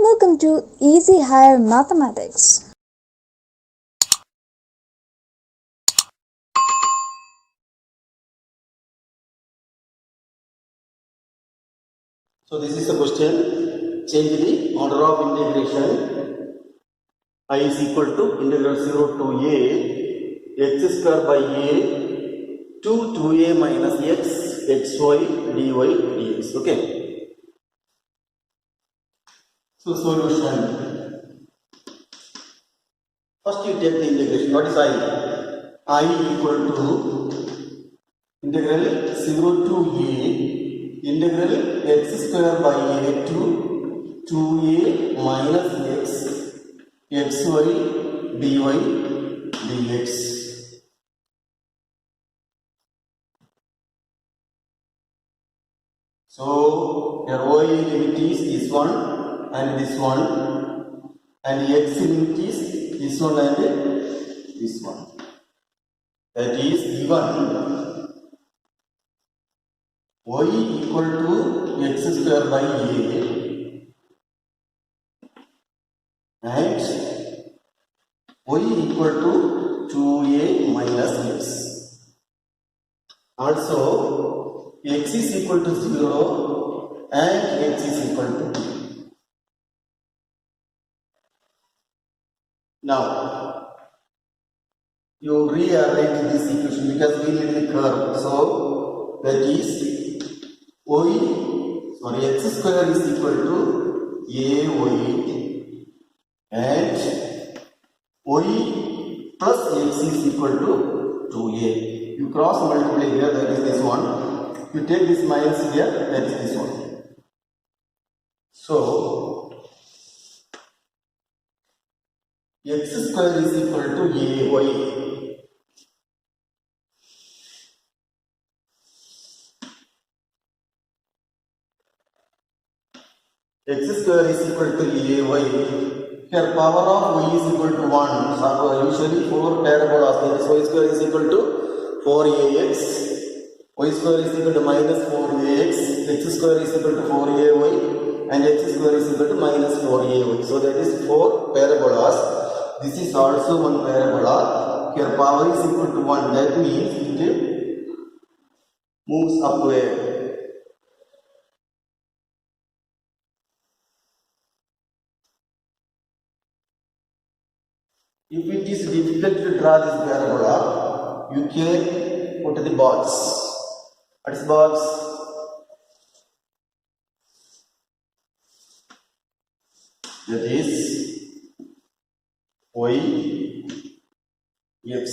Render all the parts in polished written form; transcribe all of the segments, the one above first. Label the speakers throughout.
Speaker 1: Welcome to Easy Higher Mathematics.
Speaker 2: So this is the question. Change the order of integration. I is equal to integral 0 to a x square by a to 2a minus x xy dy dx. Okay. So solution. First you take the integration. What is I? I equal to integral 0 to a integral x square by a to 2a minus x xy dy dx. So your y limit is this one and this one, and x limit is this one and this one. That is given y equal to x square by a and y equal to 2a minus x. Also x is equal to 0 and x is equal to 2. Now you rearrange this equation because we need the curve. So that is x square is equal to ay and y plus x is equal to 2a. You cross multiply here, that is this one. You take this minus here, that is this one. So x square is equal to ay. X square is equal to ay. Here power of y is equal to 1. So usually 4 parabolas. So y square is equal to 4ax. Y square is equal to minus 4ax. X square is equal to 4ay. And x square is equal to minus 4ay. So that is 4 parabolas. This is also one parabola. Here power is equal to 1. That means it moves upward. If it is difficult to draw this parabola, you can put the box. What is box? That is y, x.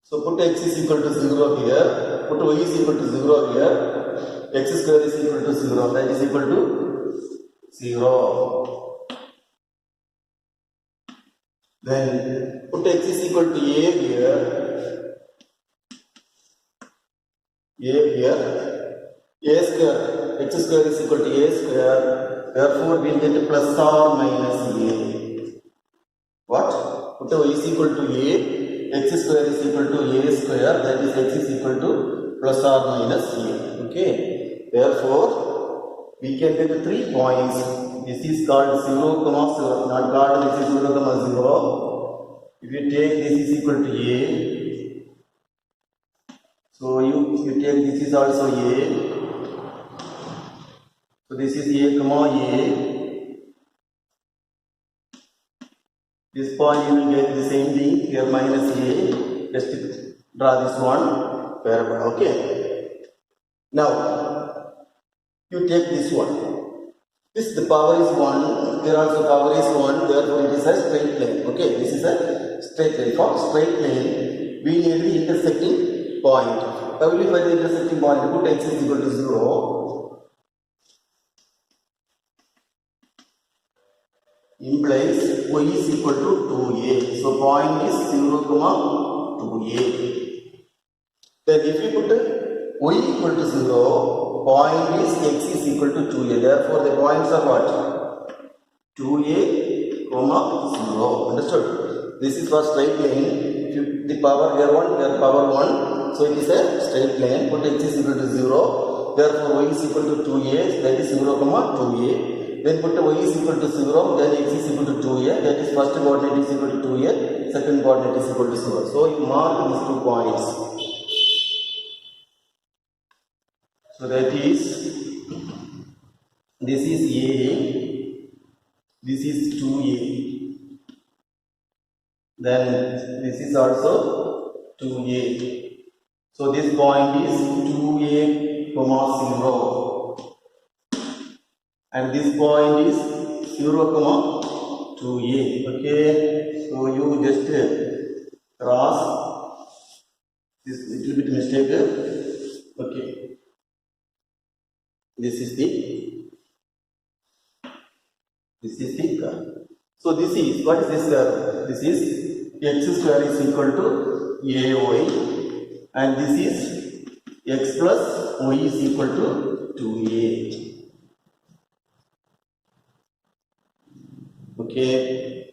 Speaker 2: So put x is equal to 0 here, put y is equal to 0 here, x square is equal to 0, that is equal to 0. Then put x is equal to a here, a square, x square is equal to a square, therefore we will get plus or minus a. What? Put y is equal to a, x square is equal to a square, that is x is equal to plus or minus a. Okay, therefore we can get 3 points. This is called 0, 0, not called this is 0, 0. If you take this is equal to a, so you take this is also a. So this is a. This point you will get the same thing here minus a. Just draw this one parabola. Okay. Now you take this one. This the power is 1, here also power is 1, therefore it is a straight line. Okay, this is a straight line. For straight line, we need the intersecting point. How will you find the intersecting point? Put x is equal to 0. Implies y is equal to 2a. So point is 0, 2a. Then if you put y equal to 0, point is x is equal to 2a. Therefore, the points are what? 2a, 0. Understood? This is for straight line. If you the power here 1, here power 1. So it is a straight line. Put x is equal to 0. Therefore, y is equal to 2a. That is 0, 2a. Then put y is equal to 0, then x is equal to 2a. That is first coordinate is equal to 2a, second coordinate is equal to 0. So you mark these 2 points. So that is, this is a, this is 2a. Then this is also 2a. So this point is 2a, 0. And this point is 0, 2a. Okay, so you just cross this little bit mistake. Okay, this is the curve. So this is, what is this curve? This is x square is equal to ay, and this is x plus y is equal to 2a. Okay.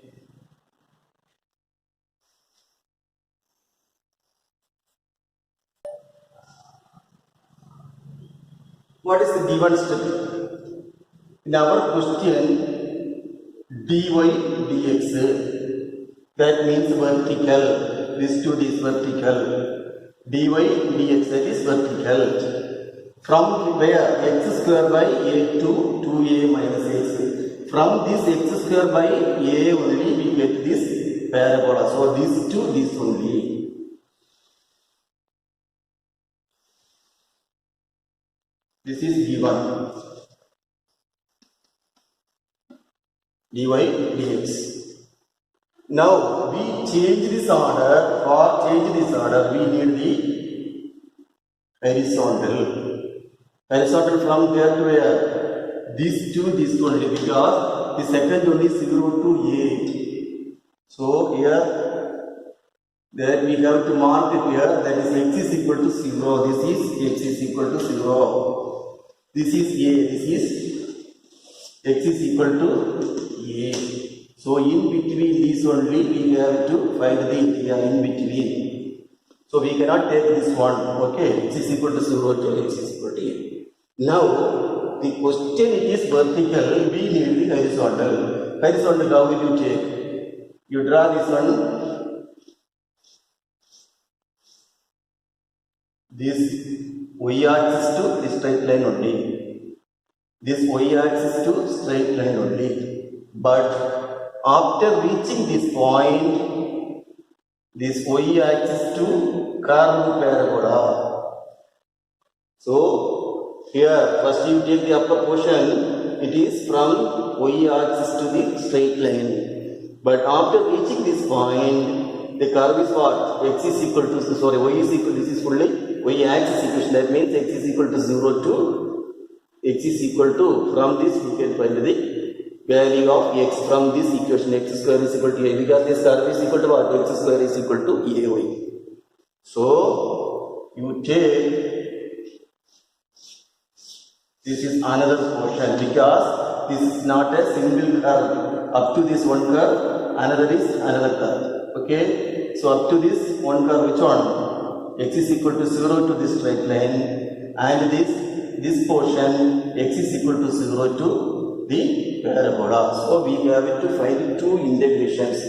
Speaker 2: What is the given step? In our question, dy dx, that means vertical. This to this vertical. Dy dx, that is vertical. From where? X square by a to 2a minus x. From this x square by a only we get this parabola. So this to this only. This is given. Dy dx. Now we change this order. For change this order, we need the horizontal. Horizontal from where to where? This to this only, because the second one is 0 to a. So here, that we have to mark it here, that is x is equal to 0. This is x is equal to 0. This is a. This is x is equal to a. So in between these only we have to find the area in between. So we cannot take this one. Okay, x is equal to 0 to x is equal to a. Now the question is vertical, we need the horizontal. Horizontal, how will you take? You draw this one. This y axis to the straight line only. This y axis to straight line only. But after reaching this point, this y axis to curved parabola. So here, first you take the upper portion, it is from y axis to the straight line. But after reaching this point, the curve is what? X is equal to, sorry, y is equal, this is fully y axis equation. That means x is equal to 0 to, x is equal to, from this we can find the value of x from this equation, x square is equal to a, because this curve is equal to what? X square is equal to ay. So, you take, this is another portion, because this is not a single curve. Up to this one curve, another is another curve. Okay, so up to this one curve, which one? X is equal to 0 to this straight line, and this portion x is equal to 0 to the parabola. So we have to find two integrations,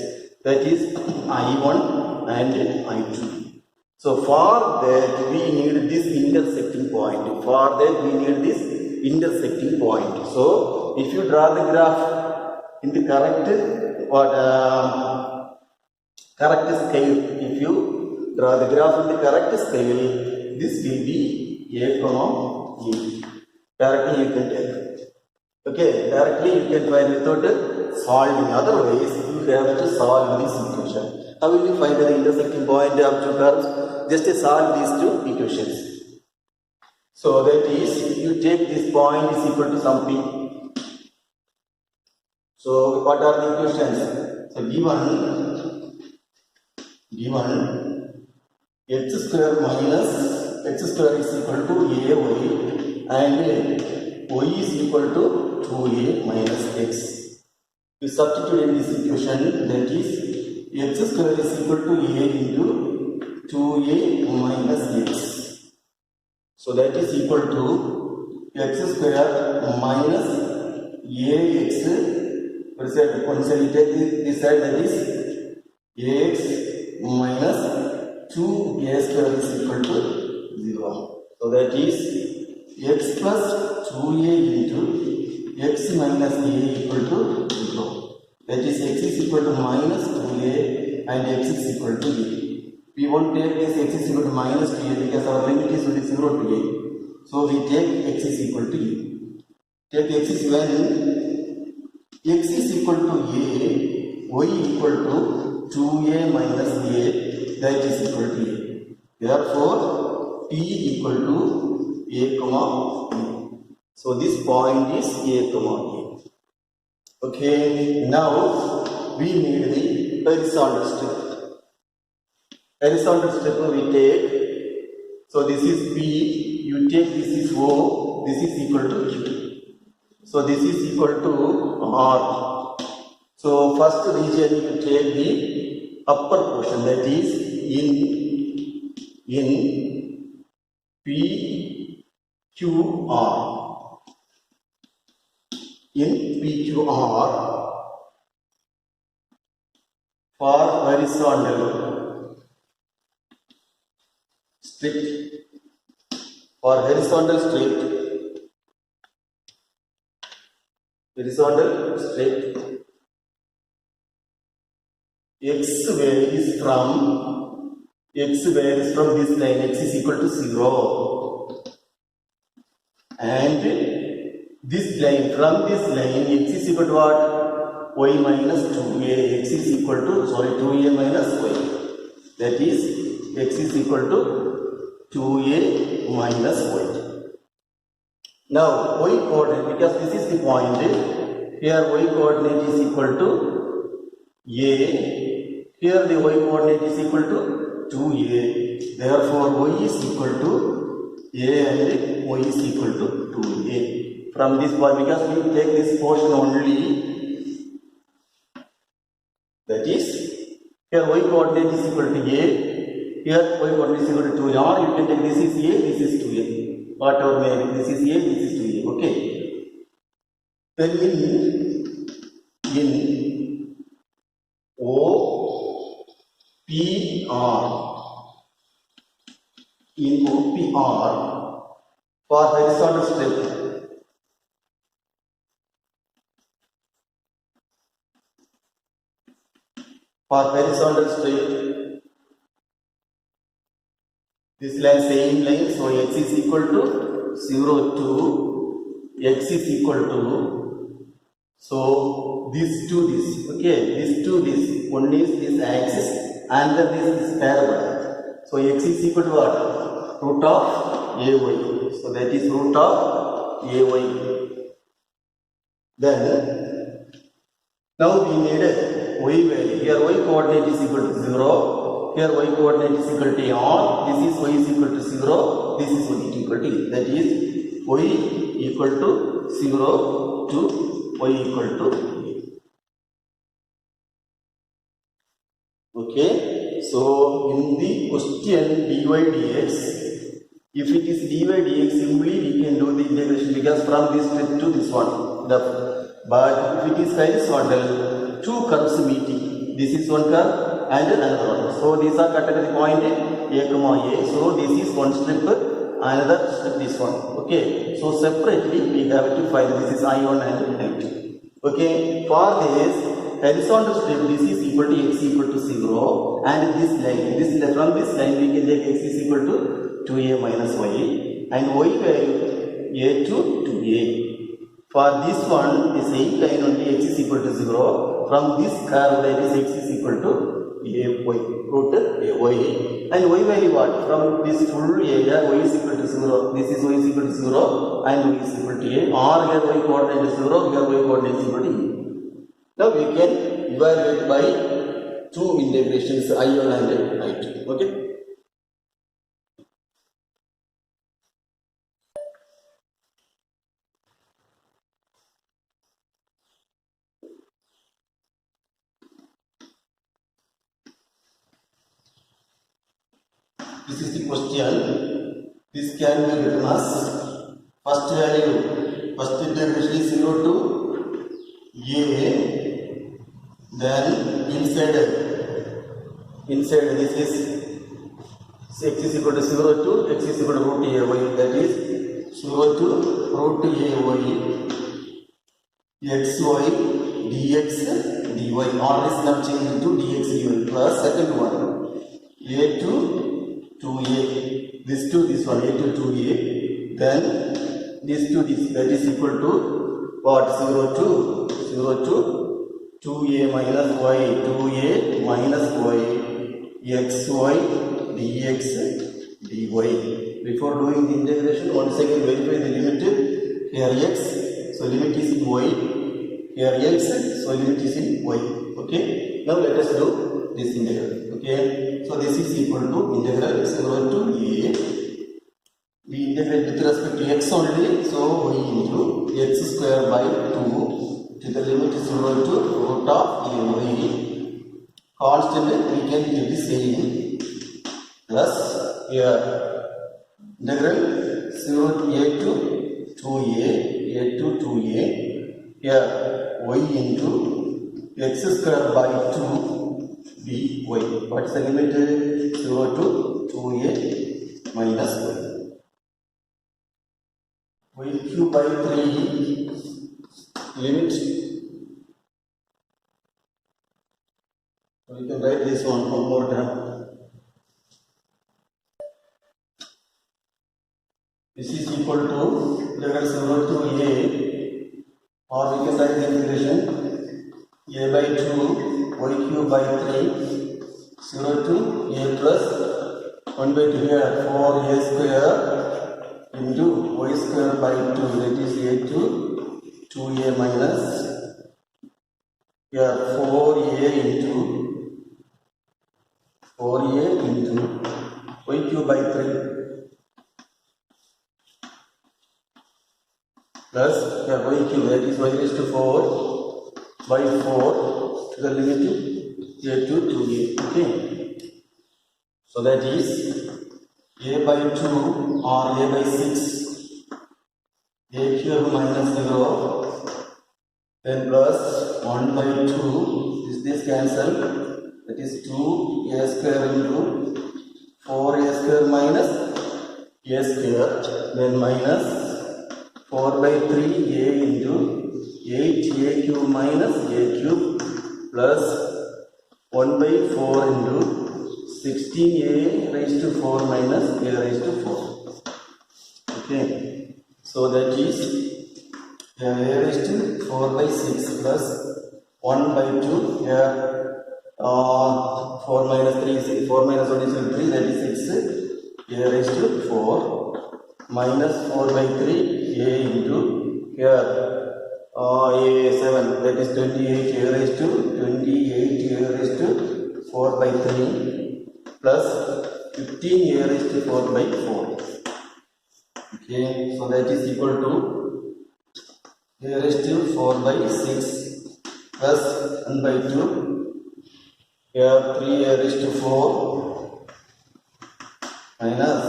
Speaker 2: that is I1 and I2. So for that we need this intersecting point. For that we need this intersecting point. So if you draw the graph in the correct scale, if you draw the graph in the correct scale, this will be a comma e. Directly you can take. Okay, directly you can find without solving. Otherwise you have to solve this equation. How will you find the intersecting point of two curves? Just solve these two equations. So that is, you take this point is equal to some p. So what are the equations? So given x square minus x square is equal to ay, and y is equal to 2a minus x. You substitute in this equation, that is x square is equal to a into 2a minus x. So that is equal to x square minus ax, one side we take this side, that is ax minus 2a square is equal to 0. So that is x plus 2a into x minus a equal to 0. That is x is equal to minus 2a and x is equal to a. We won't take this x is equal to minus 2a because our limit is only 0 to a. So we take x is equal to a. Take x is when x is equal to a, y equal to 2a minus a, that is equal to a. Therefore, p equal to a comma b. So this point is a comma a. Okay, now we need the horizontal strip. Horizontal strip we take. So this is p. You take this is o. This is equal to q. So this is equal to r. So first region you take the upper portion, that is in PQR. In PQR for horizontal strip. For horizontal strip, x varies from this line, x is equal to 0, and this line, from this line x is equal to what? Y minus 2a, x is equal to 2a minus y, that is x is equal to 2a minus y. Now y coordinate, because this is the point, here y coordinate is equal to a, here the y coordinate is equal to 2a, therefore y is equal to a and y is equal to 2a. From this point, because we take this portion only, that is here y coordinate is equal to a, here y coordinate is equal to 2a, or you can take this is a, this is 2a, whatever may be, this is a, this is 2a. Okay, then in OPR, for horizontal strip, this line, same line, so x is equal to 0 to x is equal to, so this to this, okay, this to this, one is this axis and then this is parabola. So x is equal to what? Root of ay. So that is root of ay. Then now we need a y value. Here y coordinate is equal to 0. Here y coordinate is equal to r. This is y is equal to 0. This is y is equal to a. That is y equal to 0 to y equal to a. Okay. So in the question dy dx, if it is dy dx, simply we can do the integration because from this strip to this one. But if it is horizontal, two curves meeting. This is one curve and another one. So these are cut at the point a comma a. So this is one strip, another strip this one. Okay. So separately we have to find this is I1 and I2. Okay. For this horizontal strip, this is equal to x equal to 0, and this line, from this line we can take x is equal to 2a minus y and y value a to 2a. For this one, the same line only x is equal to 0. From this curve, that is x is equal to a y, root a y, and y value what? From this full area, y is equal to 0. This is y is equal to 0 and y is equal to a. Or here y coordinate is 0, here y coordinate is equal to a. Now we can evaluate by two integrations, I1 and I2. Okay. This is the question. This can be written as first value, first integration is 0 to a, then inside this is x is equal to 0 to x is equal to root a y, that is 0 to root a y xy dx dy. Order is now changed to dx dy plus second one a to 2a, this to this one, a to 2a, then this to this, that is equal to what? 0 to 2a minus y, 2a minus y xy dx dy. Before doing the integration, once again verify the limit. Here x, so limit is in y. Here x, so limit is in y. Okay. Now let us do this integral. Okay. So this is equal to integral 0 to a. We integrate with respect to x only. So y into x square by 2 to the limit is 0 to root of a y. Constant we can get the same plus here integral 0 to a to 2a, a to 2a, here y into x square by 2 dy. What is the limit? 0 to 2a minus y cube by 3 limit. We can write this one more time. This is equal to integral 0 to a, or we can write the integration a by 2 y cube by 3 0 to a plus 1 by 2 here 4a square into y square by 2, that is a to 2a minus here 4a into y cube by 3 plus here y cube, that is y raised to 4 by 4 to the limit a to 2a. Okay. So that is a by 2 or a by 6, a cube minus 0, then plus 1 by 2, this cancel, that is 2a square into 4a square minus a square, then minus 4 by 3a into 8a cube minus a cube plus 1 by 4 into 16a raised to 4 minus a raised to 4. Okay. So that is a raised to 4 by 6 plus 1 by 2 here 4 minus 3 is 4 minus 1 is 3, that is 6 a raised to 4 minus 4 by 3 a into here a7, that is 28 a raised to 28 a raised to 4 by 3 plus 15 a raised to 4 by 4. Okay, so that is equal to a raised to 4 by 6 plus 1 by 2 here 3 a raised to 4 minus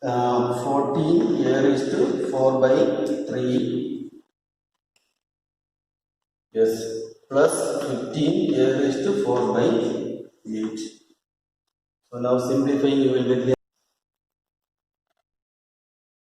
Speaker 2: 14 a raised to 4 by 3, yes, plus 15 a raised to 4 by 8. So now simplifying, you will get the